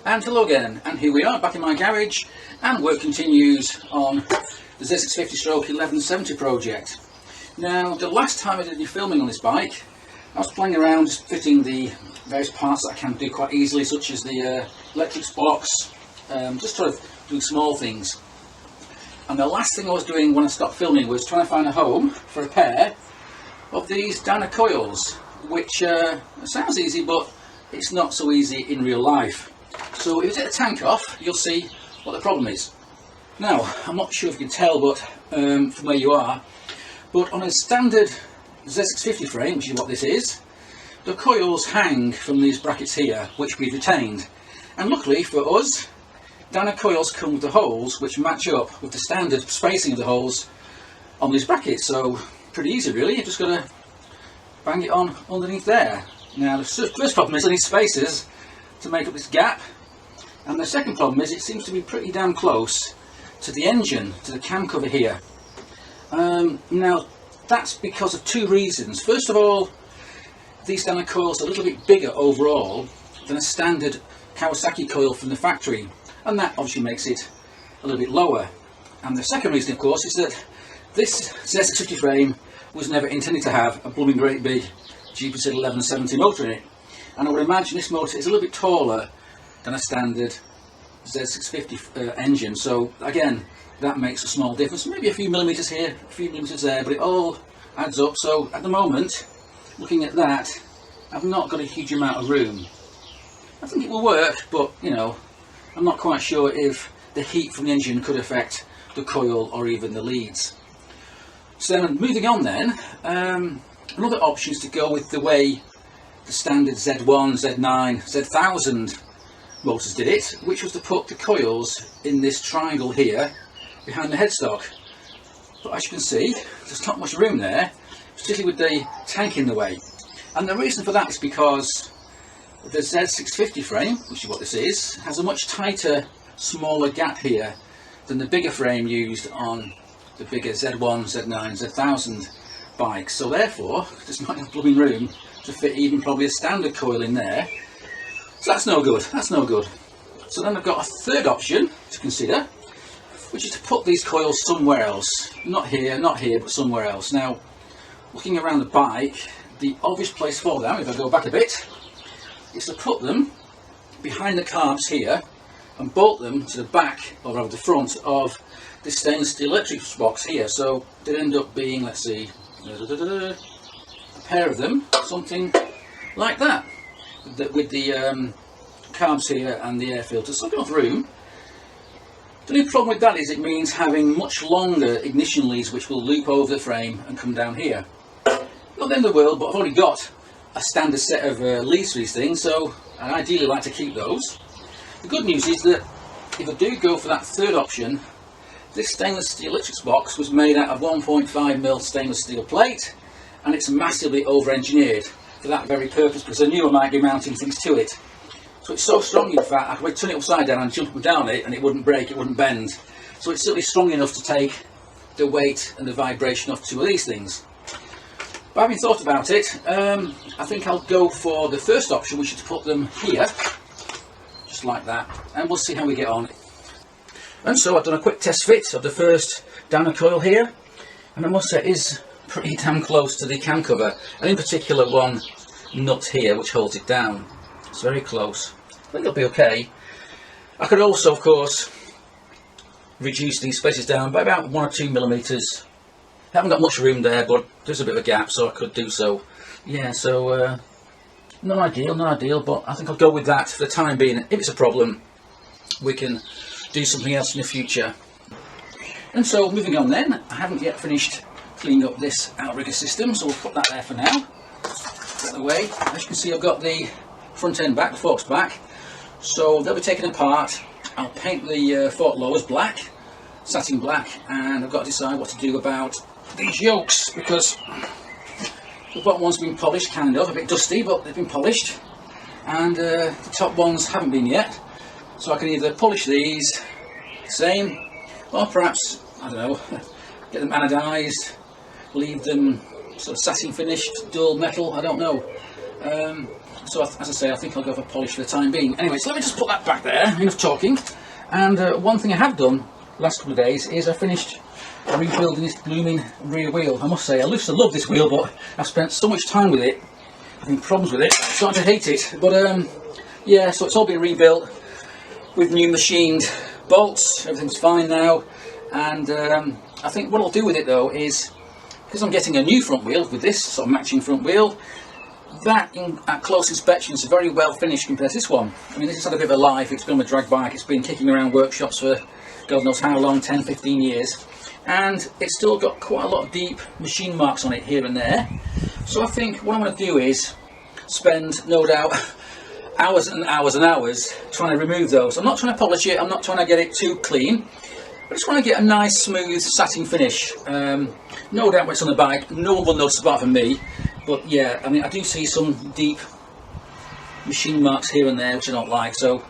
And hello again, and here we are back in my garage, and work continues on the Z650/1170 project. Now, the last time I did any filming on this bike, I was playing around just fitting the various parts that I can do quite easily, such as the electrics box, just sort of doing small things. And the last thing I was doing when I stopped filming was trying to find a home for a pair of these dyna coils, which sounds easy, but it's not so easy in real life. So if you take the tank off, you'll see what the problem is. Now, I'm not sure if you can tell, but from where you are, but on a standard Z650 frame, which is what this is, the coils hang from these brackets here, which we've retained. And luckily for us, dyna coils come with the holes which match up with the standard spacing of the holes on these brackets. So pretty easy really, you've just got to bang it on underneath there. Now the first problem is I need spacers to make up this gap, and the second problem is it seems to be pretty damn close to the engine, to the cam cover here. Now that's because of two reasons. First of all, these dyna coils are a little bit bigger overall than a standard Kawasaki coil from the factory, and that obviously makes it a little bit lower. And the second reason, of course, is that this Z650 frame was never intended to have a blooming great big Z1170 motor in it. And I would imagine this motor is a little bit taller than a standard Z650 engine. So again, that makes a small difference. Maybe a few millimetres here, a few millimetres there, but it all adds up. So at the moment, looking at that, I've not got a huge amount of room. I think it will work, but you know, I'm not quite sure if the heat from the engine could affect the coil or even the leads. So then moving on then, another option is to go with the way the standard Z1, Z9, Z1000 motors did it, which was to put the coils in this triangle here behind the headstock. But as you can see, there's not much room there, particularly with the tank in the way. And the reason for that is because the Z650 frame, which is what this is, has a much tighter, smaller gap here than the bigger frame used on the bigger Z1, Z9, Z1000 bikes. So therefore, there's not enough blooming room to fit even probably a standard coil in there. So that's no good, that's no good. So then I've got a third option to consider, which is to put these coils somewhere else. Not here, but somewhere else. Now, looking around the bike, the obvious place for them, if I go back a bit, is to put them behind the carbs here and bolt them to the back, or rather the front, of this stainless steel electrics box here. So they end up being, let's see, a pair of them, something like that, with the carbs here and the air filter. So I've got enough room. The only problem with that is it means having much longer ignition leads which will loop over the frame and come down here. Not the end of the world, but I've already got a standard set of leads for these things, so I'd ideally like to keep those. The good news is that if I do go for that third option, this stainless steel electrics box was made out of 1.5mm stainless steel plate, and it's massively over-engineered for that very purpose, because I knew I might be mounting things to it. So it's so strong, in fact, I could turn it upside down and jump down it and it wouldn't break, it wouldn't bend. So it's certainly strong enough to take the weight and the vibration of two of these things. But having thought about it, I think I'll go for the first option, which is to put them here, just like that, and we'll see how we get on. And so I've done a quick test fit of the first dyna coil here, and I must say it is pretty damn close to the cam cover, and in particular one nut here which holds it down. It's very close. I think it'll be okay. I could also, of course, reduce these spaces down by about 1 or 2 millimeters. I haven't got much room there, but there's a bit of a gap, so I could do so. Yeah, so not ideal, but I think I'll go with that for the time being. If it's a problem, we can do something else in the future. And so moving on then, I haven't yet finished cleaning up this outrigger system, so we'll put that there for now. Put that away. As you can see, I've got the front end back, the forks back, so they'll be taken apart. I'll paint the fork lowers black, satin black, and I've got to decide what to do about these yokes, because the bottom one's been polished, kind of, a bit dusty, but they've been polished, and the top ones haven't been yet. So I can either polish these same, or perhaps, I don't know, get them anodised, leave them sort of satin finished, dull metal, I don't know. So as I say, I think I'll go for polish for the time being. Anyway, so let me just put that back there, enough talking. And one thing I have done last couple of days is I finished rebuilding this blooming rear wheel. I must say, I used to love this wheel, but I've spent so much time with it, having problems with it, I'm starting to hate it. But yeah, so it's all been rebuilt with new machined bolts, everything's fine now. And I think what I'll do with it though is, because I'm getting a new front wheel with this sort of matching front wheel, that at close inspection is very well finished compared to this one. I mean, this has had a bit of a life, it's been a drag bike, it's been kicking around workshops for God knows how long, 10, 15 years. And it's still got quite a lot of deep machine marks on it here and there. So I think what I'm going to do is spend, no doubt, hours and hours and hours trying to remove those. I'm not trying to polish it, I'm not trying to get it too clean. I just want to get a nice smooth satin finish. No doubt when it's on the bike, no one will notice apart from me. But yeah, I mean, I do see some deep machine marks here and there which I don't like. So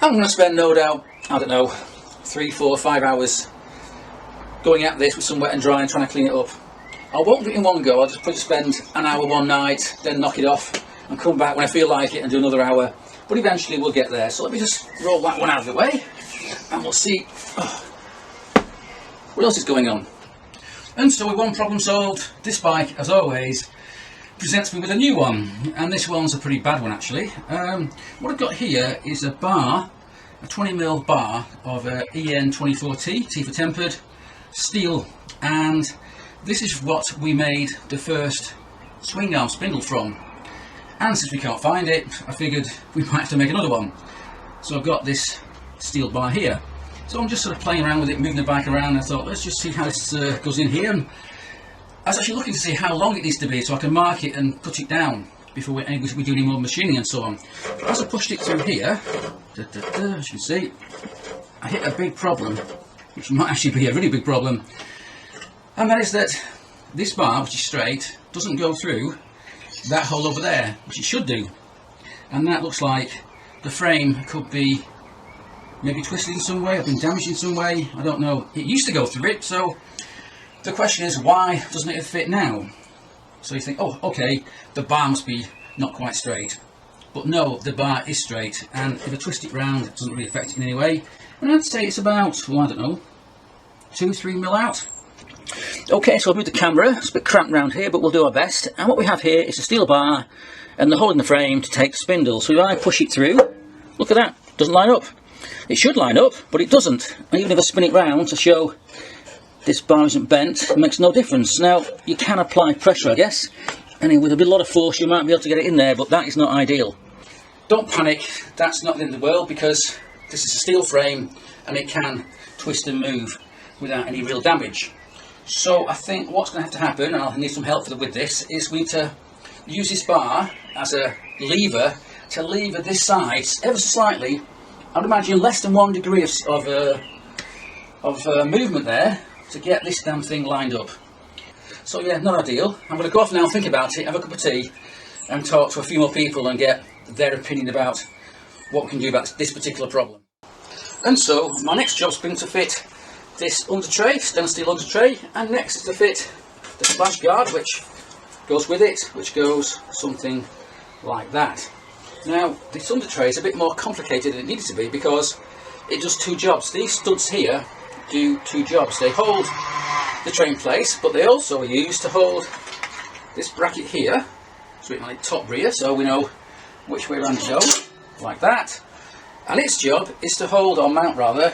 I'm going to spend, no doubt, I don't know, 3, 4, 5 hours going at this with some wet and dry and trying to clean it up. I won't do it in one go, I'll just probably spend an hour one night, then knock it off and come back when I feel like it and do another hour. But eventually we'll get there. So let me just roll that one out of the way and we'll see what else is going on. And so with one problem solved, this bike, as always, presents me with a new one. And this one's a pretty bad one actually. What I've got here is a bar, a 20mm bar of EN24T, T for tempered, steel. And this is what we made the first Swingarm spindle from. And since we can't find it, I figured we might have to make another one. So I've got this steel bar here. So I'm just sort of playing around with it, moving the bike around, and I thought, let's just see how this goes in here. And I was actually looking to see how long it needs to be so I can mark it and cut it down before we do any more machining and so on. As I pushed it through here, as you can see, I hit a big problem, which might actually be a really big problem. And that is that this bar, which is straight, doesn't go through that hole over there, which it should do. And that looks like the frame could be maybe twisted in some way, or been damaged in some way, I don't know. It used to go through it, so the question is, why doesn't it fit now? So you think, oh, okay, the bar must be not quite straight. But no, the bar is straight, and if I twist it round, it doesn't really affect it in any way. And I'd say it's about, well, I don't know, 2-3 mil out. Okay, so I'll move the camera, it's a bit cramped round here, but we'll do our best. And what we have here is a steel bar, and the hole in the frame to take the spindle. So if I push it through, look at that, doesn't line up. It should line up, but it doesn't. And even if I spin it round to show this bar isn't bent, it makes no difference. Now, you can apply pressure, I guess, and with a lot of force you might be able to get it in there, but that is not ideal. Don't panic, that's not the end of the world, because this is a steel frame and it can twist and move without any real damage. So I think what's going to have to happen, and I'll need some help with this, is we need to use this bar as a lever to lever this side ever so slightly. I'd imagine less than 1 degree of movement there to get this damn thing lined up. So yeah, not ideal. I'm going to go off now and think about it, have a cup of tea and talk to a few more people and get their opinion about what we can do about this particular problem. And so my next job's been to fit this Undertray, stainless steel Undertray, and next is to fit the splash guard which goes with it, which goes something like that. Now, this Undertray is a bit more complicated than it needed to be because it does 2 jobs. These studs here do 2 jobs. They hold the tray in place, but they also are used to hold this bracket here, so it might top rear, so we know which way around to go, like that. And its job is to hold, or mount rather,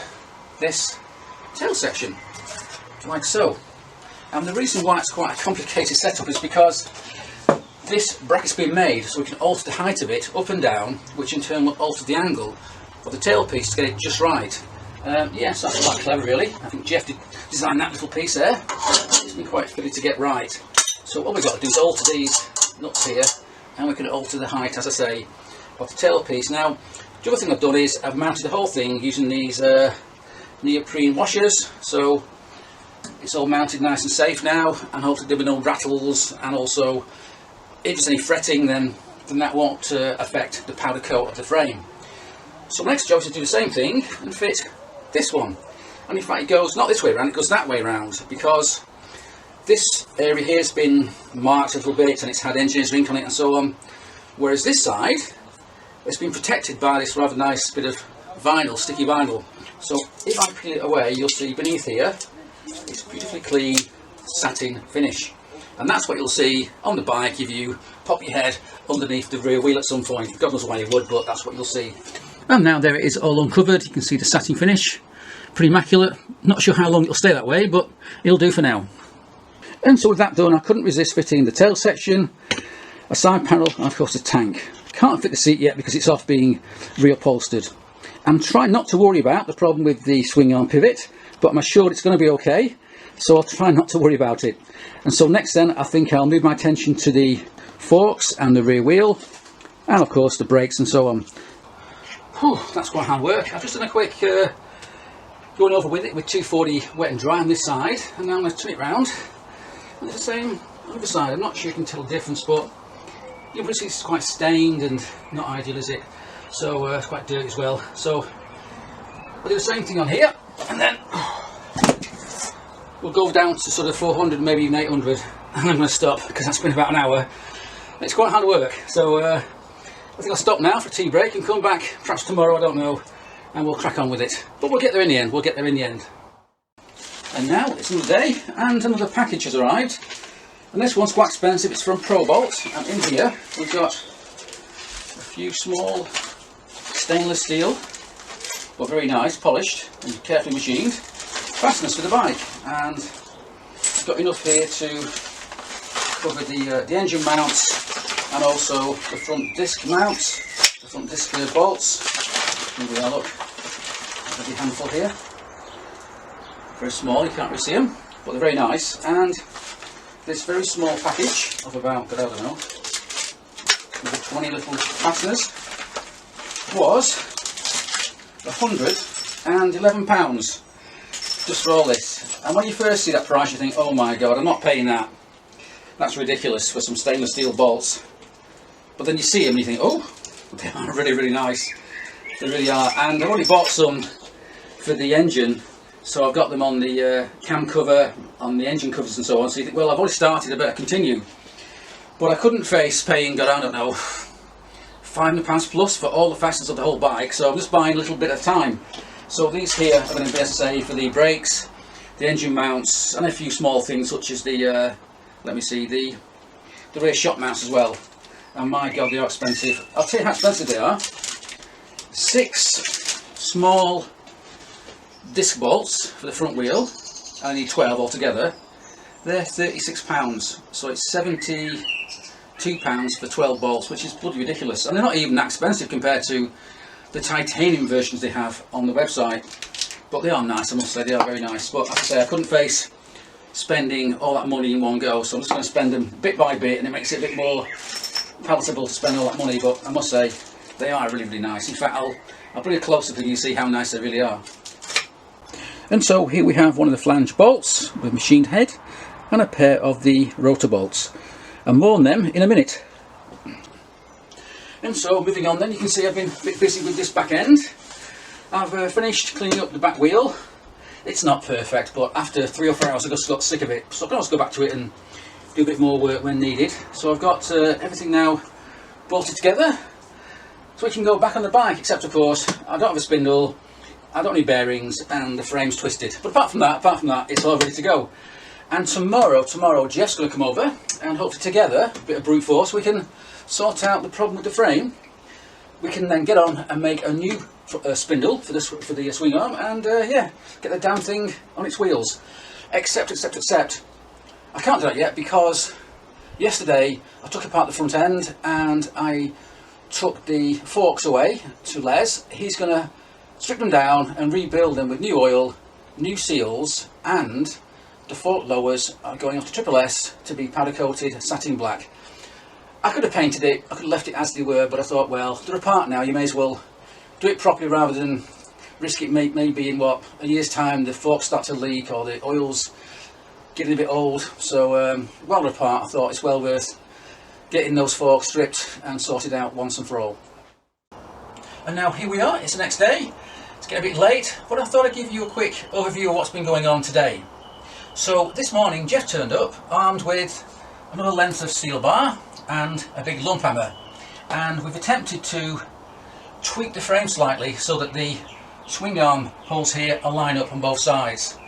this tail section, like so. And the reason why it's quite a complicated setup is because this bracket's been made so we can alter the height of it up and down, which in turn will alter the angle of the tailpiece to get it just right. Yes, that's quite clever really. I think Jeff did design that little piece there. It's been quite fiddly to get right. So what we've got to do is alter these nuts here, and we can alter the height, as I say, of the tailpiece. Now, the other thing I've done is I've mounted the whole thing using these neoprene washers, so it's all mounted nice and safe now, and hopefully there'll be no rattles, and also if there's any fretting then that won't affect the powder coat of the frame. So my next job is to do the same thing and fit this one. And in fact it goes not this way around, it goes that way around, because this area here has been marked a little bit and it's had engineer's ink on it and so on. Whereas this side, it's been protected by this rather nice bit of vinyl, sticky vinyl. So if I peel it away, you'll see beneath here, it's beautifully clean satin finish. And that's what you'll see on the bike if you pop your head underneath the rear wheel at some point. God knows why you would, but that's what you'll see. And now there it is, all uncovered. You can see the satin finish, pretty immaculate. Not sure how long it'll stay that way, but it'll do for now. And so with that done, I couldn't resist fitting the tail section, a side panel, and of course the tank. Can't fit the seat yet because it's off being reupholstered. I'm trying not to worry about the problem with the swing arm pivot, but I'm assured it's going to be okay, so I'll try not to worry about it. And so next then, I think I'll move my attention to the forks and the rear wheel, and of course the brakes and so on. Whew, that's quite hard work. I've just done a quick going over with it with 240 wet and dry on this side, and now I'm going to turn it round. And it's the same on the other side. I'm not sure you can tell the difference, but you can see it's quite stained and not ideal, is it? So it's quite dirty as well. So we'll do the same thing on here, and then we'll go down to sort of 400, maybe even 800, and I'm going to stop because that's been about an hour. It's quite hard work, so I think I'll stop now for a tea break and come back perhaps tomorrow, I don't know, and we'll crack on with it. But we'll get there in the end, we'll get there in the end. And now it's another day, and another package has arrived. And this one's quite expensive, it's from ProBolt, and in here we've got a few small stainless steel, but very nice, polished and carefully machined fasteners for the bike, and it's got enough here to cover the engine mounts and also the front disc mounts, the front disc bolts. Here we are, look, there's a handful here, very small, you can't really see them, but they're very nice. And this very small package of about, I don't know, 20 little fasteners was £111 just for all this. And when you first see that price you think, oh my god, I'm not paying that, that's ridiculous for some stainless steel bolts. But then you see them and you think, oh, they are really, really nice, they really are. And I've already bought some for the engine, so I've got them on the cam cover, on the engine covers and so on. So you think, well, I've already started, I better continue. But I couldn't face paying, I don't know, £500 plus for all the fasteners of the whole bike, so I'm just buying a little bit at a time. So these here are going to be, as I say, for the brakes, the engine mounts, and a few small things such as the, let me see, the rear shock mounts as well. And my god, they are expensive. I'll tell you how expensive they are. 6 small disc bolts for the front wheel, I need 12 altogether. They're £36, so it's £72 for 12 bolts, which is bloody ridiculous. And they're not even that expensive compared to the titanium versions they have on the website. But they are nice, I must say, they are very nice. But as I say, I couldn't face spending all that money in one go, so I'm just going to spend them bit by bit, and it makes it a bit more palatable to spend all that money. But I must say, they are really, really nice. In fact, I'll bring it closer for you to see how nice they really are. And so here we have one of the flange bolts with machined head and a pair of the rotor bolts, and more on them in a minute. And so moving on then, you can see I've been a bit busy with this back end. I've finished cleaning up the back wheel. It's not perfect, but after 3 or 4 hours I just got sick of it, so I can always go back to it and do a bit more work when needed. So I've got everything now bolted together so we can go back on the bike, except of course I don't have a spindle, I don't need bearings, and the frame's twisted. But apart from that, it's all ready to go. And tomorrow Jeff's going to come over, and hopefully together, a bit of brute force, we can sort out the problem with the frame. We can then get on and make a new spindle for the swing arm, and yeah, get the damn thing on its wheels. Except, I can't do that yet because yesterday I took apart the front end and I took the forks away to Les. He's going to strip them down and rebuild them with new oil, new seals, and the fork lowers are going off to Triple S to be powder coated satin black. I could have painted it, I could have left it as they were, but I thought, well, they're apart now, you may as well do it properly rather than risk it maybe in what, a year's time the forks start to leak or the oil's getting a bit old. So while they're apart, I thought it's well worth getting those forks stripped and sorted out once and for all. And now here we are, it's the next day. It's getting a bit late, but I thought I'd give you a quick overview of what's been going on today. So this morning Jeff turned up armed with another length of steel bar and a big lump hammer, and we've attempted to tweak the frame slightly so that the swing arm holes here are lined up on both sides.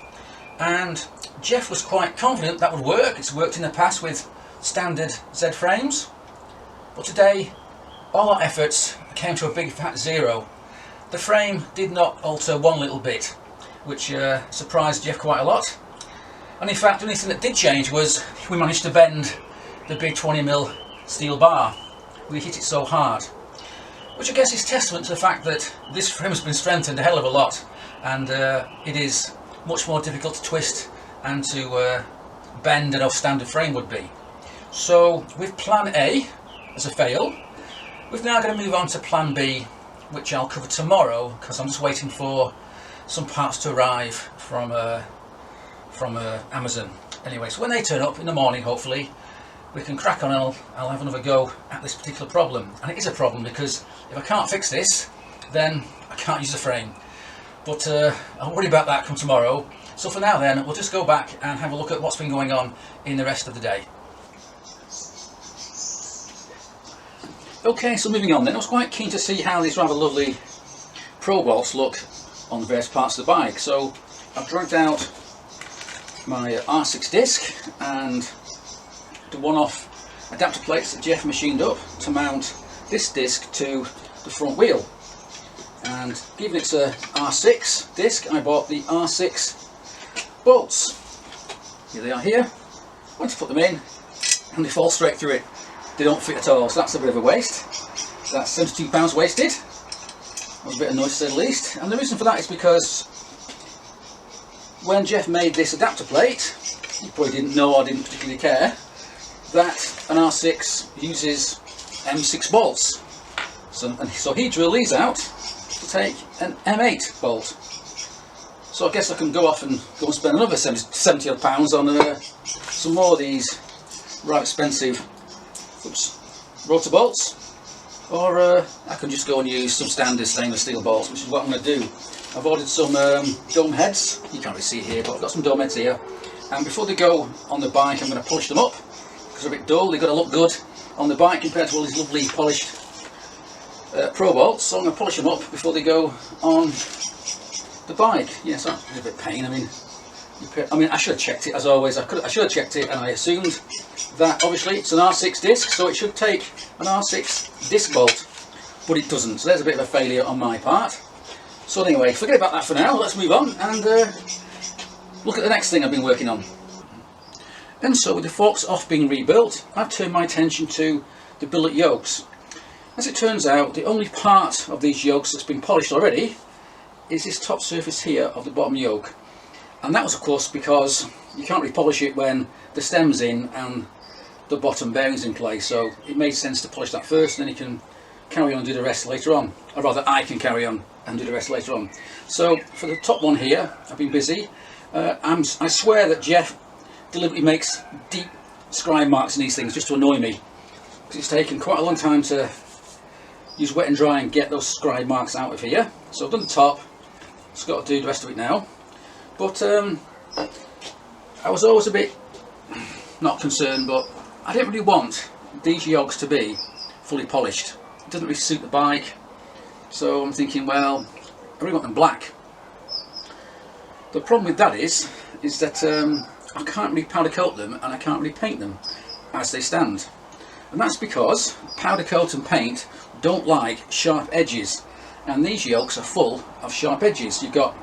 And Jeff was quite confident that would work. It's worked in the past with standard Z frames, but today all our efforts came to a big fat zero. The frame did not alter one little bit, which surprised Jeff quite a lot. And in fact, the only thing that did change was we managed to bend the big 20mm steel bar. We hit it so hard, which I guess is testament to the fact that this frame has been strengthened a hell of a lot, and it is much more difficult to twist and to bend than a standard frame would be. So with plan A as a fail, we've now got to move on to plan B, which I'll cover tomorrow, because I'm just waiting for some parts to arrive from Amazon. Anyway, so when they turn up in the morning, hopefully we can crack on and I'll have another go at this particular problem. And it is a problem, because if I can't fix this, then I can't use the frame. But I'll worry about that come tomorrow. So for now then, we'll just go back and have a look at what's been going on in the rest of the day. Okay, so moving on then, I was quite keen to see how these rather lovely Pro bolts look on the various parts of the bike. So I've dragged out my R6 disc and the one-off adapter plates that Jeff machined up to mount this disc to the front wheel. And given it's a R6 disc, I bought the R6 bolts. Here they are here. I want to put them in and they fall straight through it. They don't fit at all, so that's a bit of a waste. That's £72 wasted. That was a bit annoying to say the least. And the reason for that is because when Jeff made this adapter plate, he probably didn't know or didn't particularly care that an R6 uses M6 bolts. So he drilled these out to take an M8 bolt. So I guess I can go off and go and spend another 70 odd pounds on some more of these rather expensive rotor bolts, or I can just go and use some standard stainless steel bolts, which is what I'm going to do. I've ordered some dome heads. You can't really see it here, but I've got some dome heads here, and before they go on the bike I'm going to polish them up, because they're a bit dull. They've got to look good on the bike compared to all these lovely polished Pro bolts, so I'm going to polish them up before they go on the bike. Yes, that's a bit of pain. I mean, I should have checked it, as always. I should have checked it, and I assumed that obviously it's an R6 disc, so it should take an R6 disc bolt, but it doesn't. So there's a bit of a failure on my part. So anyway, forget about that for now. Let's move on and look at the next thing I've been working on. And so with the forks off being rebuilt, I've turned my attention to the billet yokes. As it turns out, the only part of these yokes that's been polished already is this top surface here of the bottom yoke. And that was of course because you can't really polish it when the stem's in and the bottom bearing's in place, so it made sense to polish that first, and then you can carry on and do the rest later on. Or rather, I can carry on and do the rest later on. So for the top one here, I've been busy. I swear that Jeff deliberately makes deep scribe marks in these things just to annoy me, because it's taken quite a long time to use wet and dry and get those scribe marks out of here. So I've done the top, just got to do the rest of it now. But I was always a bit, not concerned, but I didn't really want these yokes to be fully polished. It doesn't really suit the bike, so I'm thinking, well, I really want them black. The problem with that is that I can't really powder coat them and I can't really paint them as they stand. And that's because powder coat and paint don't like sharp edges, and these yokes are full of sharp edges. You've got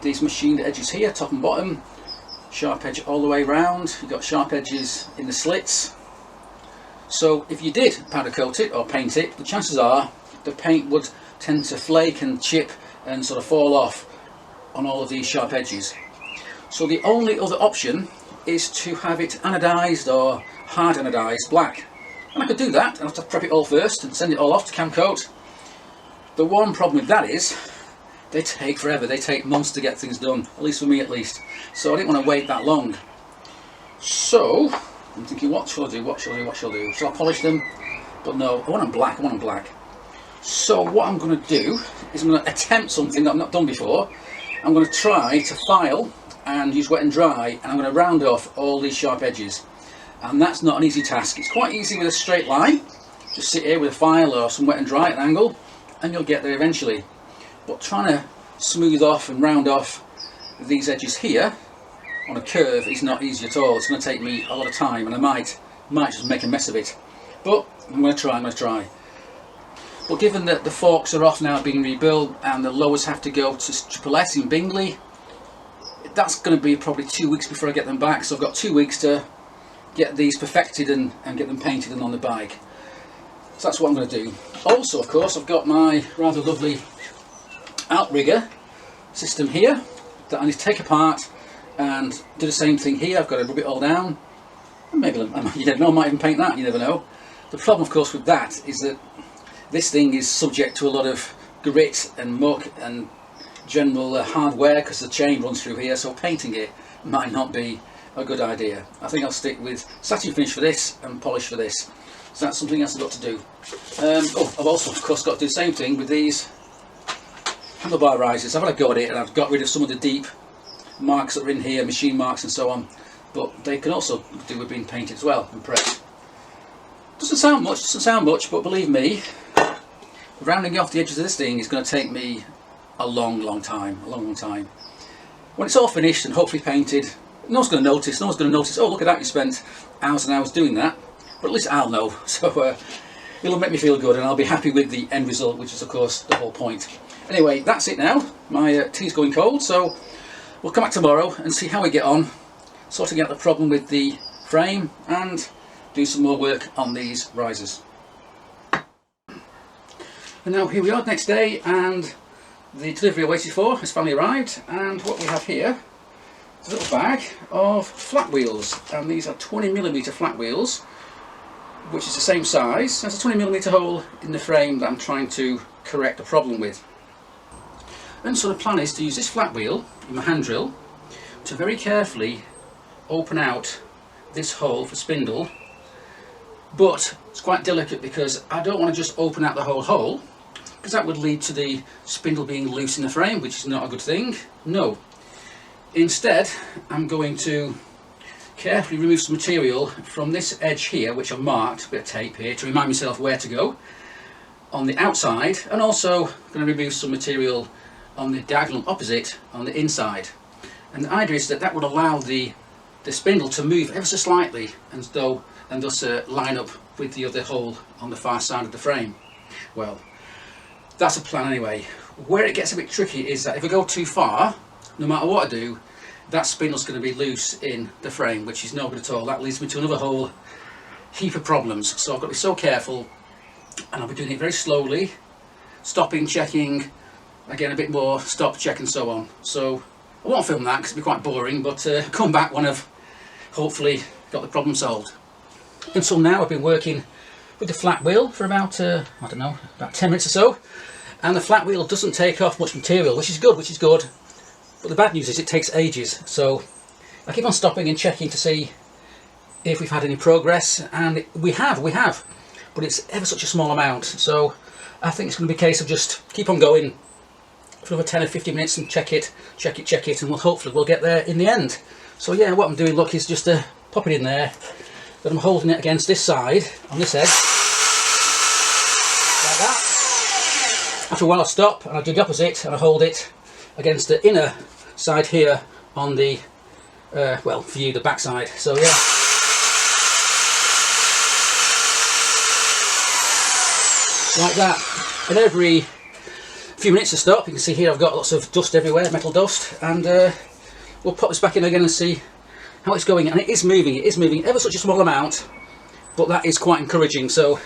these machined edges here, top and bottom, sharp edge all the way around. You've got sharp edges in the slits. So if you did powder coat it or paint it, the chances are the paint would tend to flake and chip and sort of fall off on all of these sharp edges. So the only other option is to have it anodized or hard anodized black. And I could do that. I have to prep it all first and send it all off to cam coat. The one problem with that is they take forever. They take months to get things done, at least for me at least. So I didn't want to wait that long. So I'm thinking, what shall I do? What shall I do? What shall I do? Shall I polish them? But no, I want them black. I want them black. So what I'm going to do is I'm going to attempt something that I've not done before. I'm going to try to file and use wet and dry, and I'm going to round off all these sharp edges. And that's not an easy task. It's quite easy with a straight line. just sit here with a file or some wet and dry at an angle, and you'll get there eventually. But trying to smooth off and round off these edges here on a curve is not easy at all. It's going to take me a lot of time, and I might just make a mess of it. But I'm going to try. But given that the forks are off now being rebuilt and the lowers have to go to Triple S in Bingley, that's going to be probably 2 weeks before I get them back. So I've got 2 weeks to get these perfected and get them painted and on the bike. So that's what I'm going to do. Also, of course, I've got my rather lovely outrigger system here that I need to take apart and do the same thing here. I've got to rub it all down. Maybe, you never know, I might even paint that, you never know. The problem, of course, with that is that this thing is subject to a lot of grit and muck and general hard wear because the chain runs through here, so painting it might not be a good idea. I think I'll stick with satin finish for this and polish for this. So that's something else I've got to do. I've also, of course, got to do the same thing with these handlebar risers. I've had a go at it and I've got rid of some of the deep marks that are in here, machine marks and so on, but they can also do with being painted as well and pressed. Doesn't sound much, but believe me, rounding off the edges of this thing is going to take me a long time. When it's all finished and hopefully painted, no one's going to notice. Oh, look at that, you spent hours and hours doing that. But at least I'll know. So it'll make me feel good, and I'll be happy with the end result, which is of course the whole point. Anyway, that's it now. My tea's going cold, so we'll come back tomorrow and see how we get on, sorting out the problem with the frame and do some more work on these risers. And now here we are, next day, and the delivery I waited for has finally arrived, and what we have here is a little bag of flat wheels, and these are 20mm flat wheels, which is the same size. There's a 20mm hole in the frame that I'm trying to correct the problem with. And so the plan is to use this flat wheel in my hand drill to very carefully open out this hole for spindle, but it's quite delicate because I don't want to just open out the whole hole, because that would lead to the spindle being loose in the frame, which is not a good thing. No. Instead, I'm going to carefully remove some material from this edge here, which I've marked, a bit of tape here to remind myself where to go, on the outside, and also going to remove some material on the diagonal opposite on the inside. And the idea is that that would allow the spindle to move ever so slightly and thus line up with the other hole on the far side of the frame. Well, that's a plan anyway. Where it gets a bit tricky is that if I go too far, no matter what I do, that spindle's going to be loose in the frame, which is no good at all. That leads me to another whole heap of problems. So I've got to be so careful, and I'll be doing it very slowly, stopping, checking, again a bit more, stop, check and so on. So I won't film that because it'll be quite boring, but come back when I've hopefully got the problem solved. Until now I've been working with the flat wheel for about, I don't know, about 10 minutes or so, and the flat wheel doesn't take off much material, which is good. But the bad news is it takes ages, so I keep on stopping and checking to see if we've had any progress, and we have, but it's ever such a small amount. So I think it's going to be a case of just keep on going for another 10 or 15 minutes and check it, and hopefully we'll get there in the end. So yeah, what I'm doing, look, is just pop it in there, then I'm holding it against this side, on this edge, like that. After a while I stop and I do the opposite and I hold it against the inner side here on the, well, for you, the back side. So yeah. Like that. And every few minutes to stop, you can see here I've got lots of dust everywhere, metal dust, and we'll pop this back in again and see how it's going. And it is moving ever such a small amount, but that is quite encouraging. So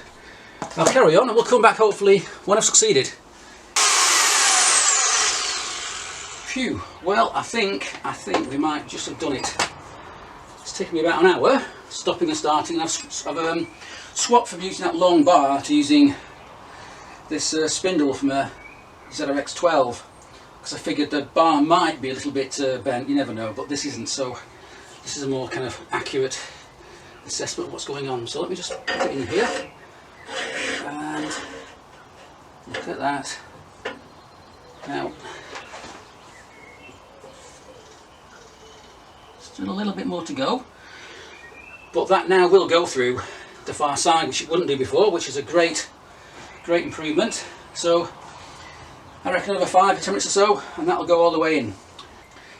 I'll carry on and we'll come back hopefully when I've succeeded. Phew, well, I think we might just have done it. It's taken me about an hour, stopping and starting. I've swapped from using that long bar to using this spindle from a ZRX12, because I figured the bar might be a little bit bent, you never know, but this isn't, so this is a more kind of accurate assessment of what's going on. So let me just put it in here, and look at that. Now, still a little bit more to go, but that now will go through the far side, which it wouldn't do before, which is a great improvement. So I reckon another 5 or 10 minutes or so and that'll go all the way in.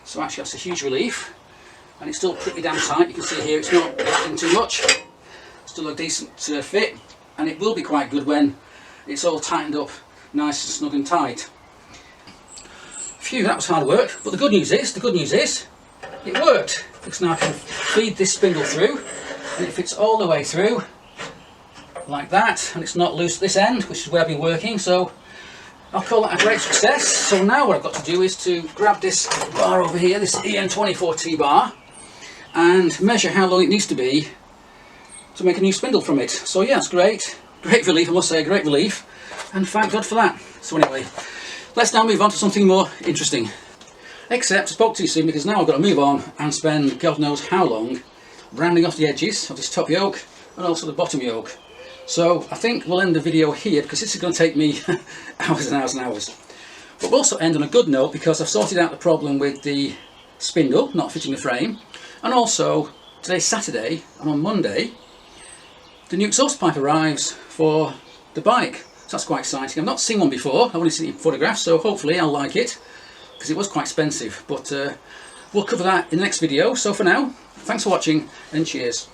So actually that's a huge relief, and it's still pretty damn tight. You can see here it's not adding too much, still a decent fit, and it will be quite good when it's all tightened up nice and snug and tight. Phew, that was hard work, but the good news is it worked, because now I can feed this spindle through and it fits all the way through like that, and it's not loose at this end, which is where I've been working, so I'll call that a great success. So now what I've got to do is to grab this bar over here, this EN24T bar, and measure how long it needs to be to make a new spindle from it. So yeah, it's great relief, I must say, great relief, and thank God for that. So anyway, let's now move on to something more interesting. Except I spoke too soon, because now I've got to move on and spend God knows how long rounding off the edges of this top yoke and also the bottom yoke. So I think we'll end the video here, because this is going to take me hours and hours and hours. But we'll also end on a good note, because I've sorted out the problem with the spindle not fitting the frame, and also today's Saturday, and on Monday the new exhaust pipe arrives for the bike. So that's quite exciting. I've not seen one before, I've only seen it in photographs, so hopefully I'll like it, because it was quite expensive. But we'll cover that in the next video. So for now, thanks for watching and cheers.